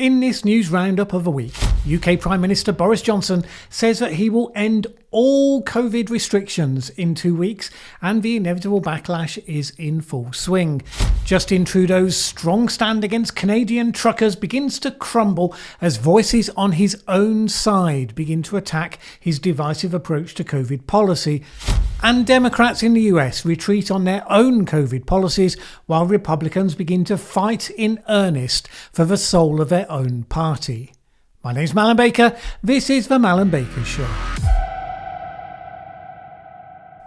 In this news roundup of the week, UK Prime Minister Boris Johnson says that he will end all COVID restrictions in 2 weeks, and the inevitable backlash is in full swing. Justin Trudeau's strong stand against Canadian truckers begins to crumble as voices on his own side begin to attack his divisive approach to COVID policy. And Democrats in the US retreat on their own COVID policies while Republicans begin to fight in earnest for the soul of their own party. My name's Mallen Baker. This is the Mallen Baker Show.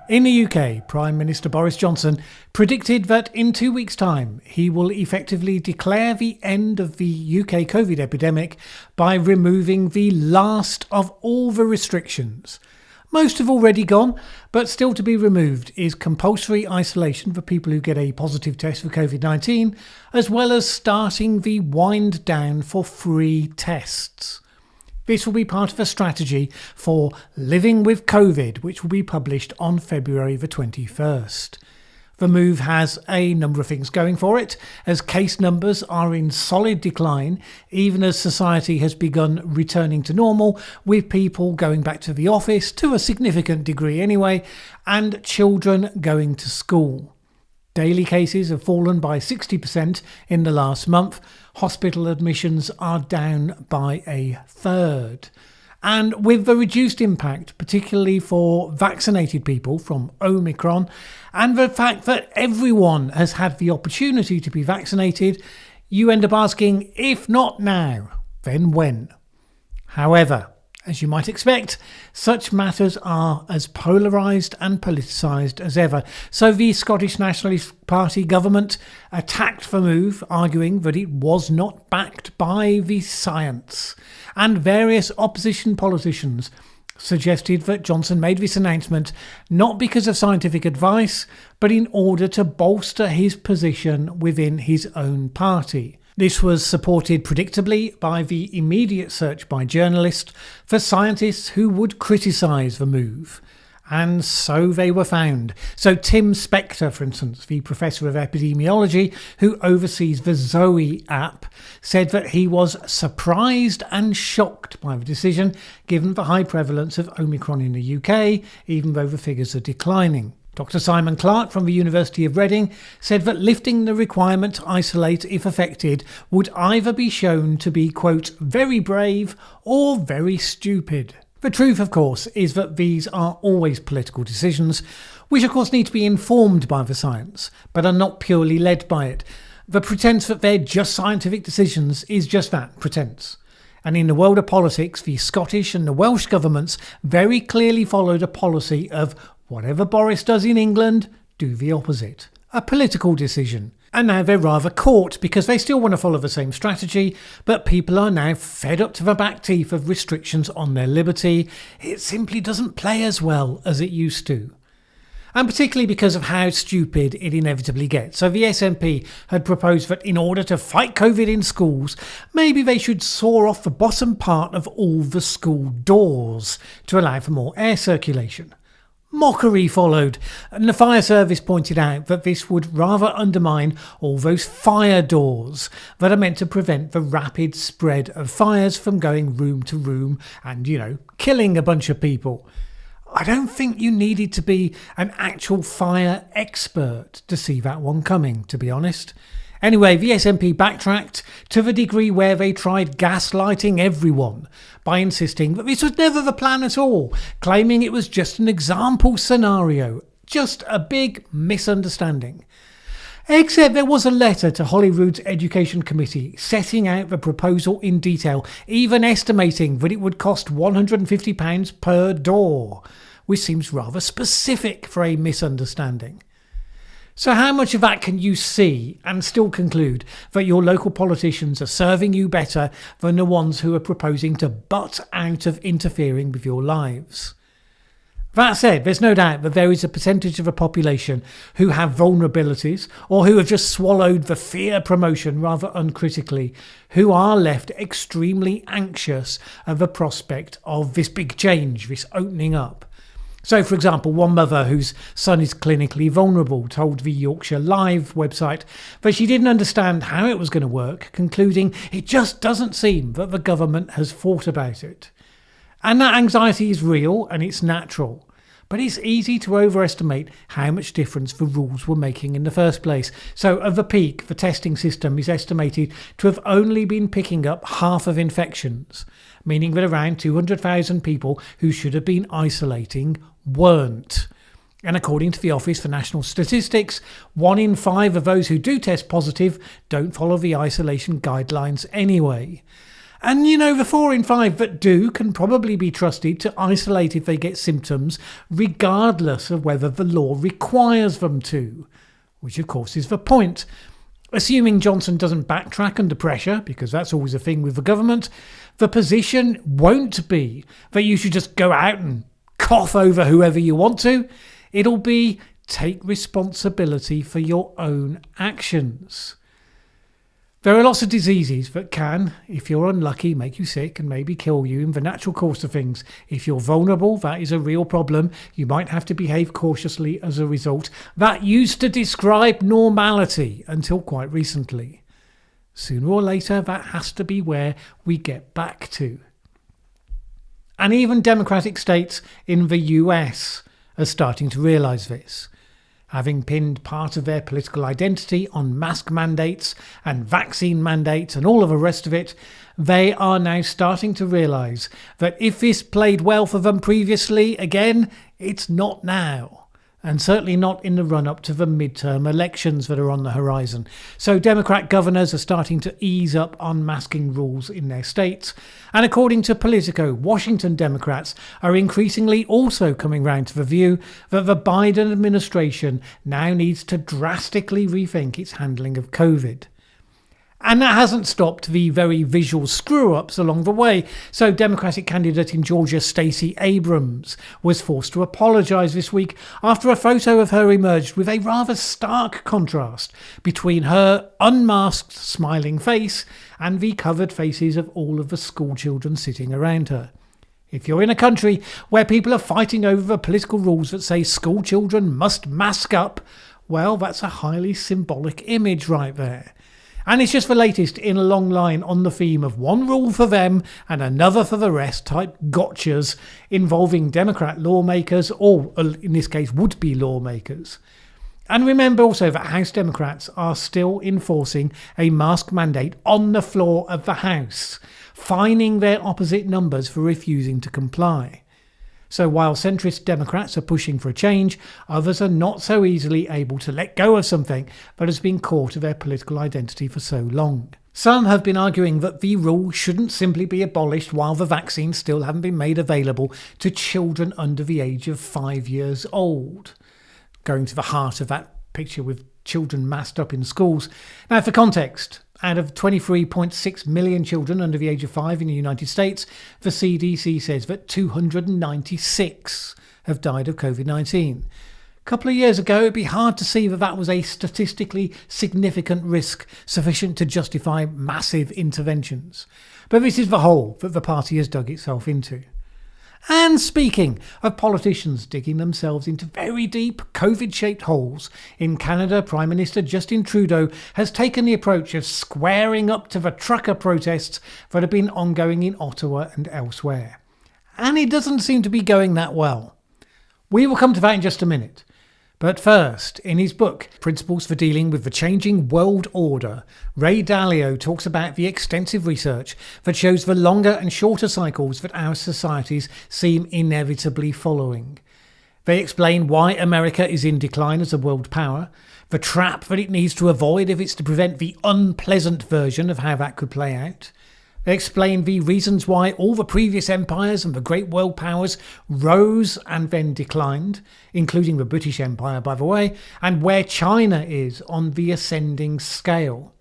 In the UK, Prime Minister Boris Johnson predicted that in 2 weeks' time he will effectively declare the end of the UK COVID epidemic by removing the last of all the restrictions. Most have already gone, but still to be removed is compulsory isolation for people who get a positive test for COVID-19, as well as starting the wind down for free tests. This will be part of a strategy for living with COVID, which will be published on February the 21st. The move has a number of things going for it, as case numbers are in solid decline, even as society has begun returning to normal, with people going back to the office, to a significant degree anyway, and children going to school. Daily cases have fallen by 60% in the last month. Hospital admissions are down by a third. And with the reduced impact, particularly for vaccinated people from Omicron, and the fact that everyone has had the opportunity to be vaccinated, you end up asking, if not now, then when? However, as you might expect, such matters are as polarised and politicised as ever. So the Scottish Nationalist Party government attacked the move, arguing that it was not backed by the science. And various opposition politicians suggested that Johnson made this announcement not because of scientific advice, but in order to bolster his position within his own party. This was supported predictably by the immediate search by journalists for scientists who would criticise the move. And so they were found. So Tim Spector, for instance, the professor of epidemiology who oversees the Zoe app, said that he was surprised and shocked by the decision, given the high prevalence of Omicron in the UK, even though the figures are declining. Dr. Simon Clark from the University of Reading said that lifting the requirement to isolate if affected would either be shown to be, quote, very brave or very stupid. The truth, of course, is that these are always political decisions, which of course need to be informed by the science, but are not purely led by it. The pretense that they're just scientific decisions is just that, pretense. And in the world of politics, the Scottish and the Welsh governments very clearly followed a policy of whatever Boris does in England, do the opposite. A political decision. And now they're rather caught because they still want to follow the same strategy, but people are now fed up to the back teeth of restrictions on their liberty. It simply doesn't play as well as it used to. And particularly because of how stupid it inevitably gets. So the SNP had proposed that in order to fight COVID in schools, maybe they should saw off the bottom part of all the school doors to allow for more air circulation. Mockery followed, and the fire service pointed out that this would rather undermine all those fire doors that are meant to prevent the rapid spread of fires from going room to room and, killing a bunch of people. I don't think you needed to be an actual fire expert to see that one coming, to be honest. Anyway, the SNP backtracked to the degree where they tried gaslighting everyone by insisting that this was never the plan at all, claiming it was just an example scenario, just a big misunderstanding. Except there was a letter to Holyrood's Education Committee setting out the proposal in detail, even estimating that it would cost £150 per door, which seems rather specific for a misunderstanding. So how much of that can you see and still conclude that your local politicians are serving you better than the ones who are proposing to butt out of interfering with your lives? That said, there's no doubt that there is a percentage of the population who have vulnerabilities or who have just swallowed the fear promotion rather uncritically, who are left extremely anxious at the prospect of this big change, this opening up. So, for example, one mother whose son is clinically vulnerable told the Yorkshire Live website that she didn't understand how it was going to work, concluding it just doesn't seem that the government has thought about it. And that anxiety is real and it's natural. But it's easy to overestimate how much difference the rules were making in the first place. So at the peak, the testing system is estimated to have only been picking up half of infections, meaning that around 200,000 people who should have been isolating weren't. And according to the Office for National Statistics, 1 in 5 of those who do test positive don't follow the isolation guidelines anyway. And the 4 in 5 that do can probably be trusted to isolate if they get symptoms, regardless of whether the law requires them to, which of course is the point. Assuming Johnson doesn't backtrack under pressure, because that's always a thing with the government, the position won't be that you should just go out and cough over whoever you want to. It'll be take responsibility for your own actions. There are lots of diseases that can, if you're unlucky, make you sick and maybe kill you in the natural course of things. If you're vulnerable, that is a real problem. You might have to behave cautiously as a result. That used to describe normality until quite recently. Sooner or later, that has to be where we get back to. And even democratic states in the US are starting to realise this. Having pinned part of their political identity on mask mandates and vaccine mandates and all of the rest of it, they are now starting to realise that if this played well for them previously, again, it's not now. And certainly not in the run-up to the midterm elections that are on the horizon. So Democrat governors are starting to ease up unmasking rules in their states. And according to Politico, Washington Democrats are increasingly also coming round to the view that the Biden administration now needs to drastically rethink its handling of COVID. And that hasn't stopped the very visual screw-ups along the way. So Democratic candidate in Georgia, Stacey Abrams, was forced to apologise this week after a photo of her emerged with a rather stark contrast between her unmasked smiling face and the covered faces of all of the school children sitting around her. If you're in a country where people are fighting over the political rules that say school children must mask up, well, that's a highly symbolic image right there. And it's just the latest in a long line on the theme of one rule for them and another for the rest type gotchas involving Democrat lawmakers, or in this case would-be lawmakers. And remember also that House Democrats are still enforcing a mask mandate on the floor of the House, fining their opposite numbers for refusing to comply. So while centrist Democrats are pushing for a change, others are not so easily able to let go of something that has been core to their political identity for so long. Some have been arguing that the rule shouldn't simply be abolished while the vaccines still haven't been made available to children under the age of 5 years old. Going to the heart of that picture with children masked up in schools. Now, for context, out of 23.6 million children under the age of 5 in the United States, the CDC says that 296 have died of COVID-19. A couple of years ago, it'd be hard to see that that was a statistically significant risk sufficient to justify massive interventions. But this is the hole that the party has dug itself into. And speaking of politicians digging themselves into very deep COVID-shaped holes, in Canada, Prime Minister Justin Trudeau has taken the approach of squaring up to the trucker protests that have been ongoing in Ottawa and elsewhere. And it doesn't seem to be going that well. We will come to that in just a minute. But first, in his book, Principles for Dealing with the Changing World Order, Ray Dalio talks about the extensive research that shows the longer and shorter cycles that our societies seem inevitably following. They explain why America is in decline as a world power, the trap that it needs to avoid if it's to prevent the unpleasant version of how that could play out. They explain the reasons why all the previous empires and the great world powers rose and then declined, including the British Empire, by the way, and where China is on the ascending scale.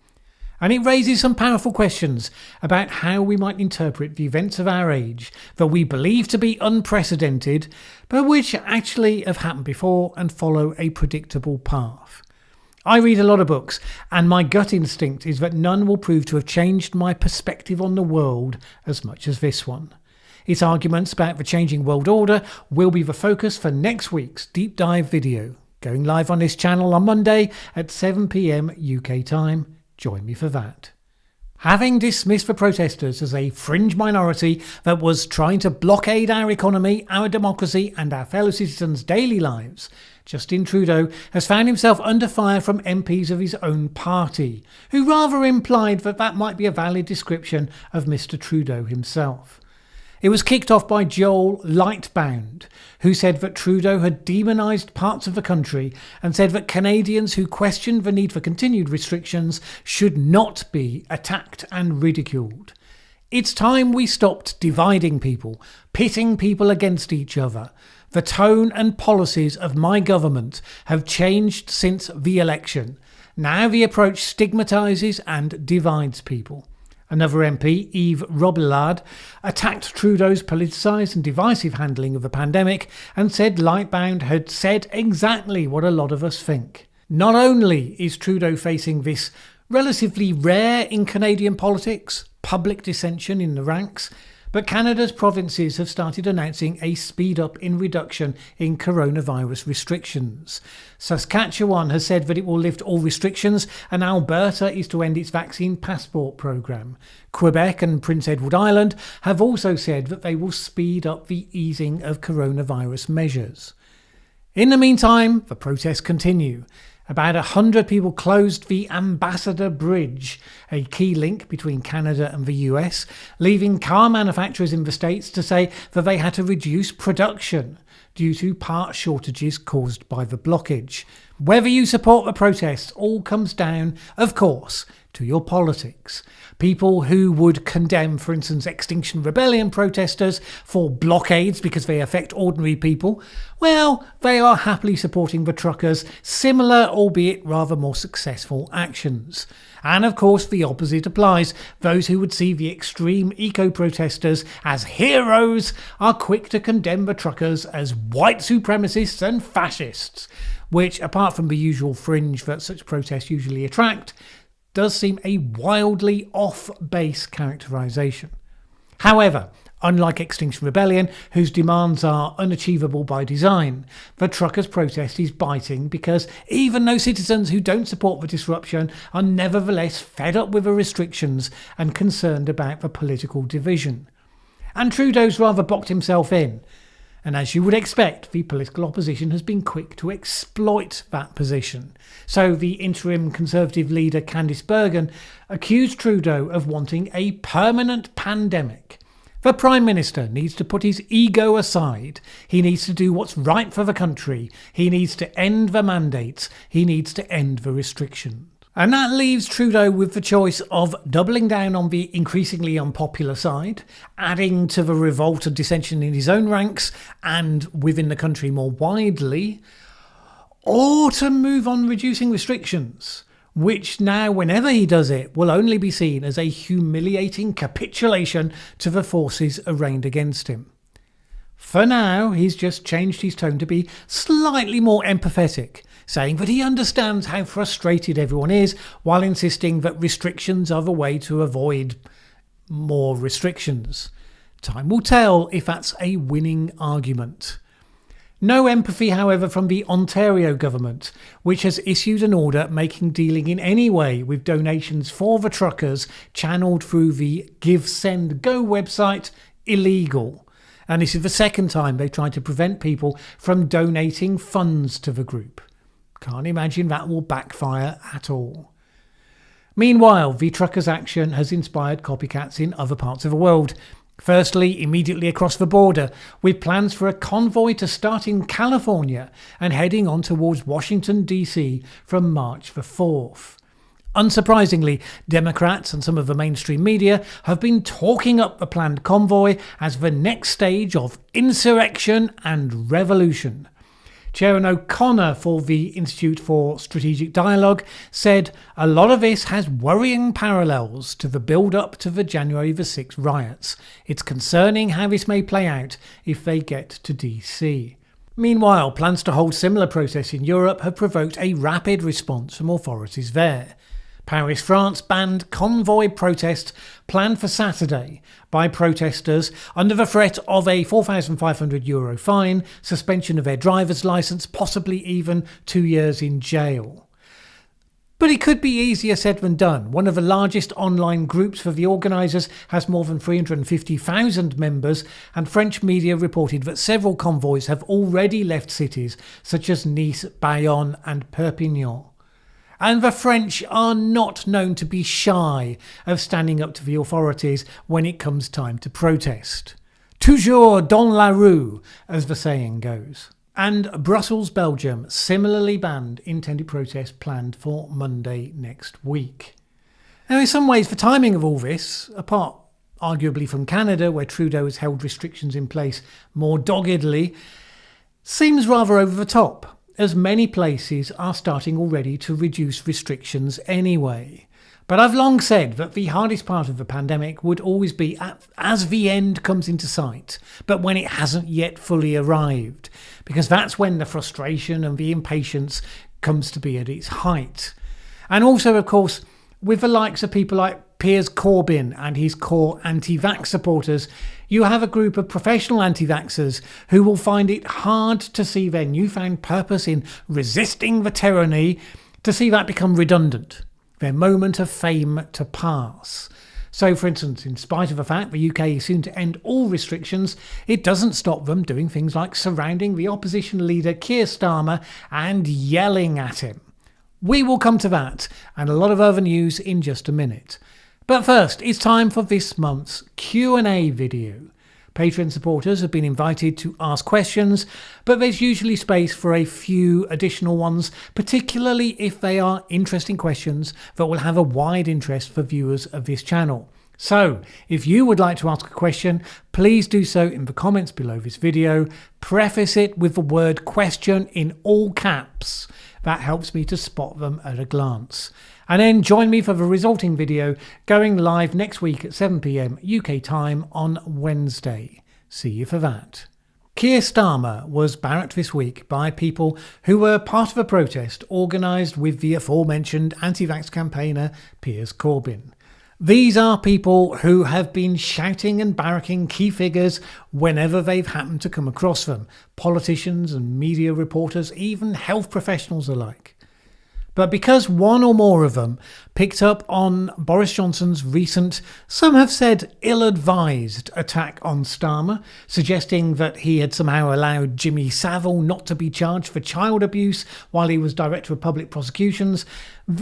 And it raises some powerful questions about how we might interpret the events of our age that we believe to be unprecedented, but which actually have happened before and follow a predictable path. I read a lot of books, and my gut instinct is that none will prove to have changed my perspective on the world as much as this one. Its arguments about the changing world order will be the focus for next week's deep dive video, going live on this channel on Monday at 7 p.m. UK time. Join me for that. Having dismissed the protesters as a fringe minority that was trying to blockade our economy, our democracy and our fellow citizens' daily lives, Justin Trudeau has found himself under fire from MPs of his own party, who rather implied that that might be a valid description of Mr. Trudeau himself. It was kicked off by Joel Lightbound, who said that Trudeau had demonised parts of the country and said that Canadians who questioned the need for continued restrictions should not be attacked and ridiculed. It's time we stopped dividing people, pitting people against each other. The tone and policies of my government have changed since the election. Now the approach stigmatises and divides people. Another MP, Yves Robillard, attacked Trudeau's politicised and divisive handling of the pandemic and said Lightbound had said exactly what a lot of us think. Not only is Trudeau facing this relatively rare in Canadian politics, public dissension in the ranks, but Canada's provinces have started announcing a speed up in reduction in coronavirus restrictions. Saskatchewan has said that it will lift all restrictions, and Alberta is to end its vaccine passport program. Quebec and Prince Edward Island have also said that they will speed up the easing of coronavirus measures. In the meantime, the protests continue. About 100 people closed the Ambassador Bridge, a key link between Canada and the US, leaving car manufacturers in the States to say that they had to reduce production due to part shortages caused by the blockage. Whether you support the protests all comes down, of course, to your politics. People who would condemn, for instance, Extinction Rebellion protesters for blockades because they affect ordinary people, well, they are happily supporting the truckers' similar, albeit rather more successful, actions. And of course, the opposite applies. Those who would see the extreme eco-protesters as heroes are quick to condemn the truckers as white supremacists and fascists, which, apart from the usual fringe that such protests usually attract, does seem a wildly off-base characterisation. However, unlike Extinction Rebellion, whose demands are unachievable by design, the truckers' protest is biting because even though citizens who don't support the disruption are nevertheless fed up with the restrictions and concerned about the political division. And Trudeau's rather boxed himself in. And as you would expect, the political opposition has been quick to exploit that position. So the interim Conservative leader Candice Bergen accused Trudeau of wanting a permanent pandemic. The Prime Minister needs to put his ego aside. He needs to do what's right for the country. He needs to end the mandates. He needs to end the restrictions. And that leaves Trudeau with the choice of doubling down on the increasingly unpopular side, adding to the revolt and dissension in his own ranks and within the country more widely, or to move on reducing restrictions, which now, whenever he does it, will only be seen as a humiliating capitulation to the forces arrayed against him. For now, he's just changed his tone to be slightly more empathetic, saying that he understands how frustrated everyone is, while insisting that restrictions are the way to avoid more restrictions. Time will tell if that's a winning argument. No empathy, however, from the Ontario government, which has issued an order making dealing in any way with donations for the truckers channelled through the Give Send Go website illegal. And this is the second time they've tried to prevent people from donating funds to the group. Can't imagine that will backfire at all. Meanwhile, the truckers' action has inspired copycats in other parts of the world. Firstly, immediately across the border, with plans for a convoy to start in California and heading on towards Washington, D.C. from March the 4th. Unsurprisingly, Democrats and some of the mainstream media have been talking up the planned convoy as the next stage of insurrection and revolution. Sharon O'Connor for the Institute for Strategic Dialogue said a lot of this has worrying parallels to the build-up to the January the 6th riots. It's concerning how this may play out if they get to DC. Meanwhile, plans to hold similar protests in Europe have provoked a rapid response from authorities there. Paris, France banned convoy protest planned for Saturday by protesters under the threat of a €4,500 fine, suspension of their driver's licence, possibly even 2 years in jail. But it could be easier said than done. One of the largest online groups for the organisers has more than 350,000 members, and French media reported that several convoys have already left cities such as Nice, Bayonne and Perpignan. And the French are not known to be shy of standing up to the authorities when it comes time to protest. Toujours dans la rue, as the saying goes. And Brussels, Belgium, similarly banned intended protests planned for Monday next week. Now, in some ways, the timing of all this, apart arguably from Canada, where Trudeau has held restrictions in place more doggedly, seems rather over the top, as many places are starting already to reduce restrictions anyway. But I've long said that the hardest part of the pandemic would always be as the end comes into sight, but when it hasn't yet fully arrived, because that's when the frustration and the impatience comes to be at its height. And also, of course, with the likes of people like Piers Corbyn and his core anti-vax supporters, you have a group of professional anti-vaxxers who will find it hard to see their newfound purpose in resisting the tyranny, to see that become redundant, their moment of fame to pass. So, for instance, in spite of the fact the UK is soon to end all restrictions, it doesn't stop them doing things like surrounding the opposition leader Keir Starmer and yelling at him. We will come to that and a lot of other news in just a minute. But first, it's time for this month's Q&A video. Patreon supporters have been invited to ask questions, but there's usually space for a few additional ones, particularly if they are interesting questions that will have a wide interest for viewers of this channel. So, if you would like to ask a question, please do so in the comments below this video. Preface it with the word question in all caps. That helps me to spot them at a glance. And then join me for the resulting video going live next week at 7 p.m. UK time on Wednesday. See you for that. Keir Starmer was barracked this week by people who were part of a protest organised with the aforementioned anti-vax campaigner Piers Corbyn. These are people who have been shouting and barracking key figures whenever they've happened to come across them, politicians and media reporters, even health professionals alike. But because one or more of them picked up on Boris Johnson's recent, some have said ill-advised attack on Starmer, suggesting that he had somehow allowed Jimmy Savile not to be charged for child abuse while he was Director of Public Prosecutions,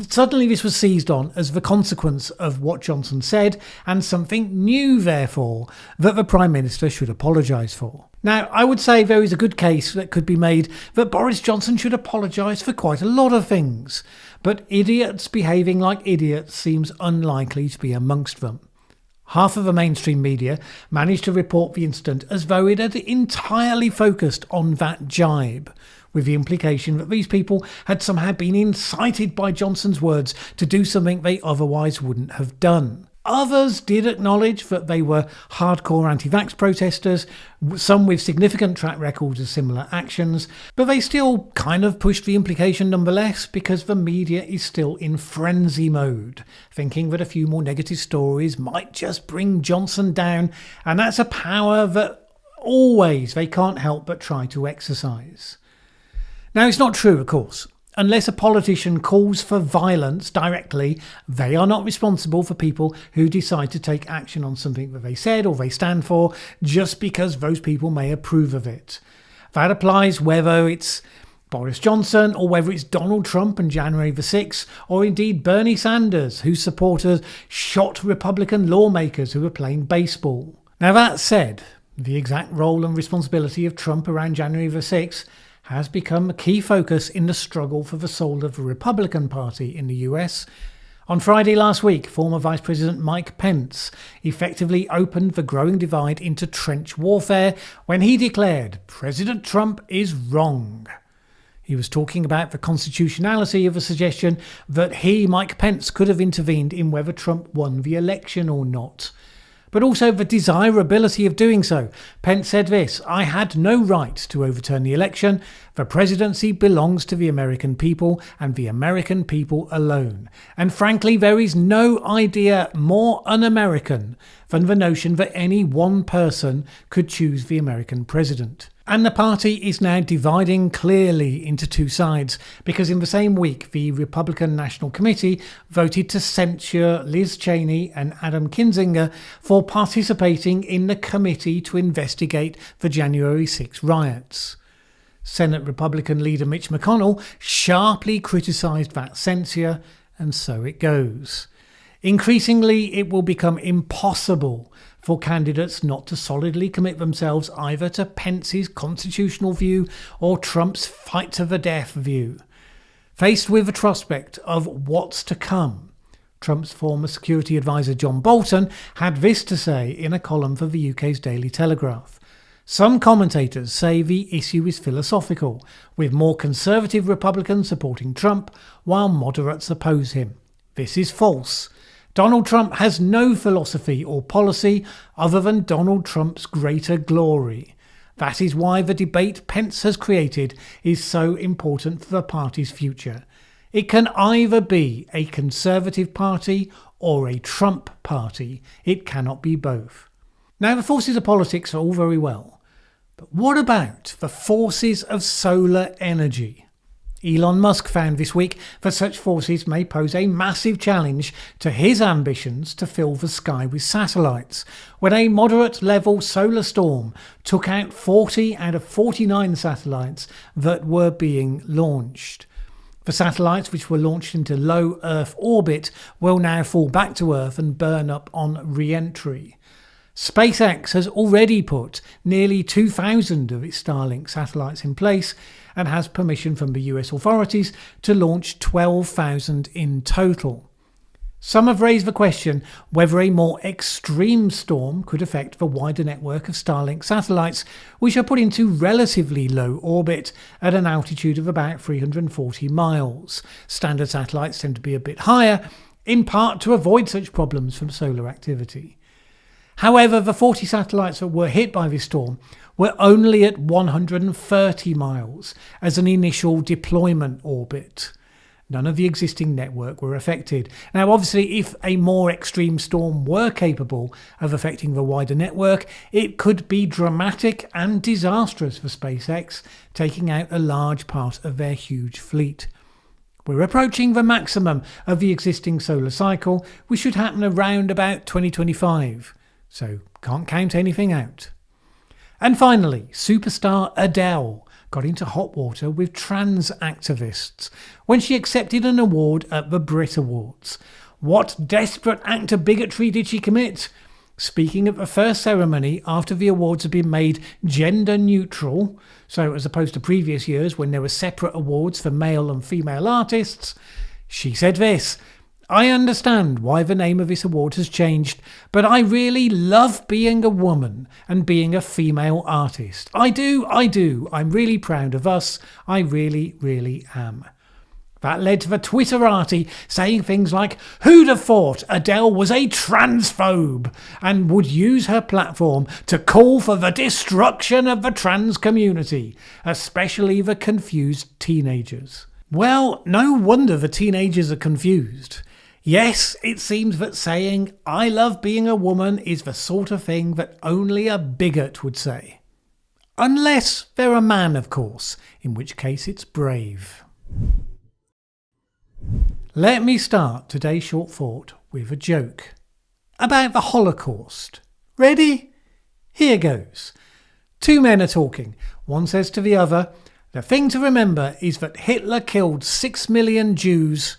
suddenly this was seized on as the consequence of what Johnson said, and something new, therefore, that the Prime Minister should apologise for. Now, I would say there is a good case that could be made that Boris Johnson should apologise for quite a lot of things, but idiots behaving like idiots seems unlikely to be amongst them. Half of the mainstream media managed to report the incident as though it had entirely focused on that jibe, with the implication that these people had somehow been incited by Johnson's words to do something they otherwise wouldn't have done. Others did acknowledge that they were hardcore anti-vax protesters, some with significant track records of similar actions, but they still kind of pushed the implication nonetheless because the media is still in frenzy mode, thinking that a few more negative stories might just bring Johnson down, and that's a power that always they can't help but try to exercise. Now, it's not true, of course. Unless a politician calls for violence directly, they are not responsible for people who decide to take action on something that they said or they stand for just because those people may approve of it. That applies whether it's Boris Johnson or whether it's Donald Trump on January the 6th, or indeed Bernie Sanders, whose supporters shot Republican lawmakers who were playing baseball. Now, that said, the exact role and responsibility of Trump around January the 6th has become a key focus in the struggle for the soul of the Republican Party in the US. On Friday last week, former Vice President Mike Pence effectively opened the growing divide into trench warfare when he declared President Trump is wrong. He was talking about the constitutionality of a suggestion that he, Mike Pence, could have intervened in whether Trump won the election or not, but also the desirability of doing so. Pence said this: "I had no right to overturn the election. The presidency belongs to the American people and the American people alone. And frankly, there is no idea more un-American than the notion that any one person could choose the American president. And the party is now dividing clearly into two sides, because in the same week the Republican National Committee voted to censure Liz Cheney and Adam Kinzinger for participating in the committee to investigate the January 6 riots. Senate Republican leader Mitch McConnell sharply criticised that censure, and so it goes. Increasingly, it will become impossible for candidates not to solidly commit themselves either to Pence's constitutional view or Trump's fight to the death view. Faced with the prospect of what's to come, Trump's former security advisor John Bolton had this to say in a column for the UK's Daily Telegraph. Some commentators say the issue is philosophical, with more conservative Republicans supporting Trump while moderates oppose him. This is false. Donald Trump has no philosophy or policy other than Donald Trump's greater glory. That is why the debate Pence has created is so important for the party's future. It can either be a Conservative Party or a Trump Party. It cannot be both. Now, the forces of politics are all very well, but what about the forces of solar energy? Elon Musk found this week that such forces may pose a massive challenge to his ambitions to fill the sky with satellites, when a moderate-level solar storm took out 40 out of 49 satellites that were being launched. The satellites which were launched into low Earth orbit will now fall back to Earth and burn up on re-entry. SpaceX has already put nearly 2,000 of its Starlink satellites in place and has permission from the US authorities to launch 12,000 in total. Some have raised the question whether a more extreme storm could affect the wider network of Starlink satellites, which are put into relatively low orbit at an altitude of about 340 miles. Standard satellites tend to be a bit higher, in part to avoid such problems from solar activity. However, the 40 satellites that were hit by this storm were only at 130 miles as an initial deployment orbit. None of the existing network were affected. Now, obviously, if a more extreme storm were capable of affecting the wider network, it could be dramatic and disastrous for SpaceX, taking out a large part of their huge fleet. We're approaching the maximum of the existing solar cycle, which should happen around about 2025. So can't count anything out. And finally, superstar Adele got into hot water with trans activists when she accepted an award at the Brit Awards. What desperate act of bigotry did she commit? Speaking at the first ceremony after the awards had been made gender neutral, so as opposed to previous years when there were separate awards for male and female artists, she said this: "I understand why the name of this award has changed, but I really love being a woman and being a female artist. I do. I'm really proud of us. I really, really am." That led to the Twitterati saying things like, "Who'd have thought Adele was a transphobe?" and would use her platform to call for the destruction of the trans community, especially the confused teenagers. Well, no wonder the teenagers are confused. Yes, it seems that saying, "I love being a woman," is the sort of thing that only a bigot would say. Unless they're a man, of course, in which case it's brave. Let me start today's short thought with a joke about the Holocaust. Ready? Here goes. Two men are talking. One says to the other, "The thing to remember is that Hitler killed 6 million Jews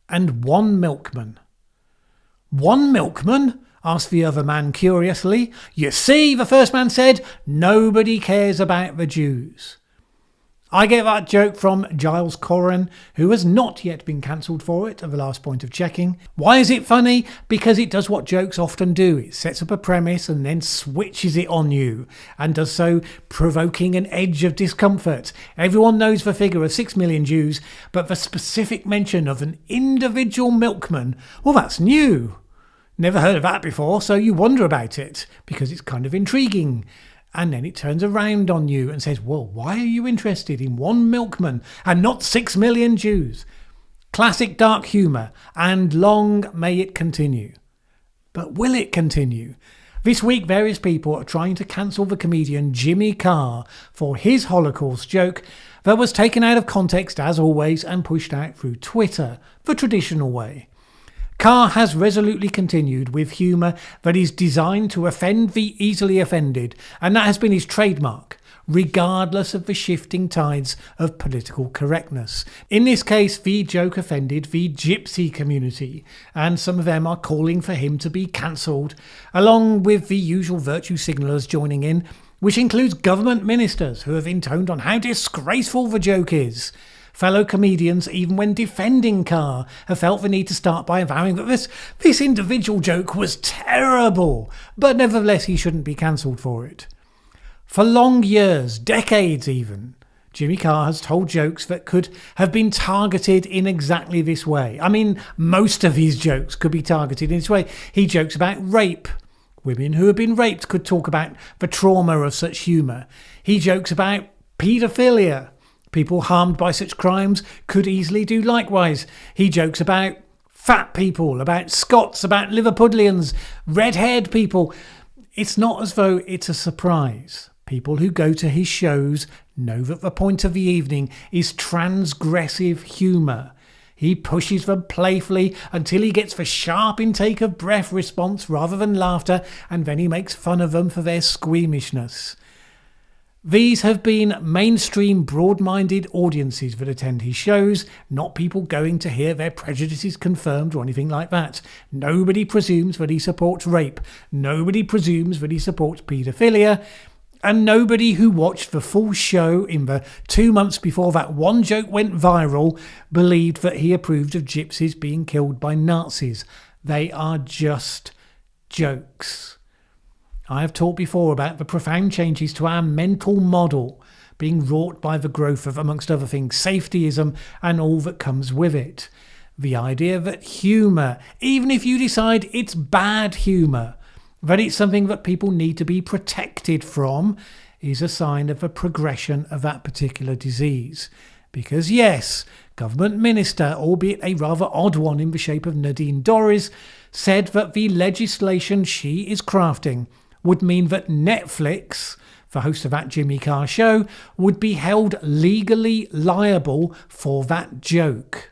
and one milkman." "One milkman?" asked the other man curiously. "You see," the first man said, "nobody cares about the Jews." I get that joke from Giles Corran, who has not yet been cancelled for it at the last point of checking. Why is it funny? Because it does what jokes often do. It sets up a premise and then switches it on you, and does so provoking an edge of discomfort. Everyone knows the figure of 6 million Jews, but the specific mention of an individual milkman, well, that's new. Never heard of that before, so you wonder about it, because it's kind of intriguing. and then it turns around on you and says, well, why are you interested in one milkman and not 6 million Jews? Classic dark humour, and long may it continue. But will it continue? This week, various people are trying to cancel the comedian Jimmy Carr for his Holocaust joke that was taken out of context, as always, and pushed out through Twitter, the traditional way. Carr has resolutely continued with humour that is designed to offend the easily offended, and that has been his trademark, regardless of the shifting tides of political correctness. In this case, the joke offended the gypsy community, and some of them are calling for him to be cancelled, along with the usual virtue signallers joining in, which includes government ministers who have intoned on how disgraceful the joke is. Fellow comedians, even when defending Carr, have felt the need to start by avowing that this individual joke was terrible, but nevertheless he shouldn't be cancelled for it. For long years, decades even, Jimmy Carr has told jokes that could have been targeted in exactly this way. I mean, most of his jokes could be targeted in this way. He jokes about rape. Women who have been raped could talk about the trauma of such humour. He jokes about paedophilia. People harmed by such crimes could easily do likewise. He jokes about fat people, about Scots, about Liverpudlians, red-haired people. It's not as though it's a surprise. People who go to his shows know that the point of the evening is transgressive humour. He pushes them playfully until he gets the sharp intake of breath response rather than laughter, and then he makes fun of them for their squeamishness. These have been mainstream broad-minded audiences that attend his shows, not people going to hear their prejudices confirmed or anything like that. Nobody presumes that he supports rape. Nobody presumes that he supports paedophilia. And nobody who watched the full show in the 2 months before that one joke went viral believed that he approved of gypsies being killed by Nazis. They are just jokes. I have talked before about the profound changes to our mental model being wrought by the growth of, amongst other things, safetyism and all that comes with it. The idea that humour, even if you decide it's bad humour, that it's something that people need to be protected from, is a sign of a progression of that particular disease. Because yes, government minister, albeit a rather odd one in the shape of Nadine Dorries, said that the legislation she is crafting would mean that Netflix, the host of that Jimmy Carr show, would be held legally liable for that joke.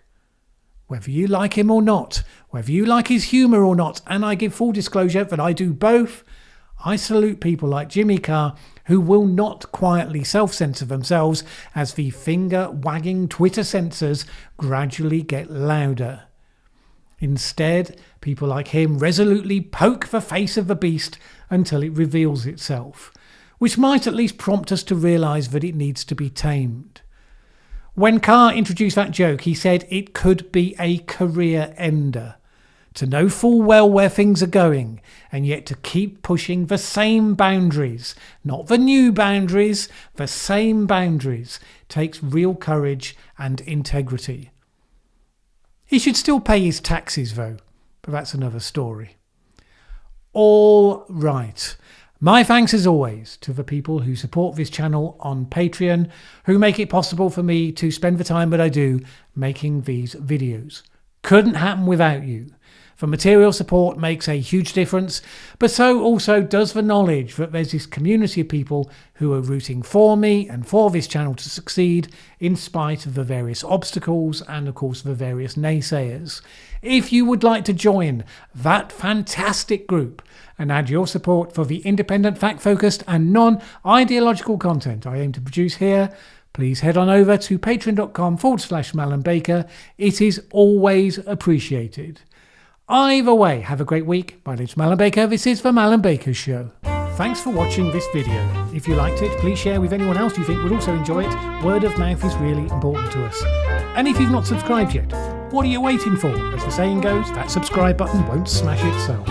Whether you like him or not, whether you like his humour or not, and I give full disclosure that I do both, I salute people like Jimmy Carr who will not quietly self-censor themselves as the finger-wagging Twitter censors gradually get louder. Instead, people like him resolutely poke the face of the beast until it reveals itself, which might at least prompt us to realise that it needs to be tamed. When Carr introduced that joke, he said it could be a career ender. To know full well where things are going, and yet to keep pushing the same boundaries, not the new boundaries, the same boundaries, takes real courage and integrity. He should still pay his taxes though, but that's another story. All right. My thanks as always to the people who support this channel on Patreon, who make it possible for me to spend the time that I do making these videos. Couldn't happen without you. The material support makes a huge difference, but so also does the knowledge that there's this community of people who are rooting for me and for this channel to succeed in spite of the various obstacles and of course the various naysayers. If you would like to join that fantastic group and add your support for the independent, fact-focused and non-ideological content I aim to produce here, please head on over to patreon.com/Mallen Baker. It is always appreciated. Either way, have a great week. My name's Mallen Baker. This is the Mallen Baker Show. Thanks for watching this video. If you liked it, please share with anyone else you think would also enjoy it. Word of mouth is really important to us. And if you've not subscribed yet, what are you waiting for? As the saying goes, that subscribe button won't smash itself.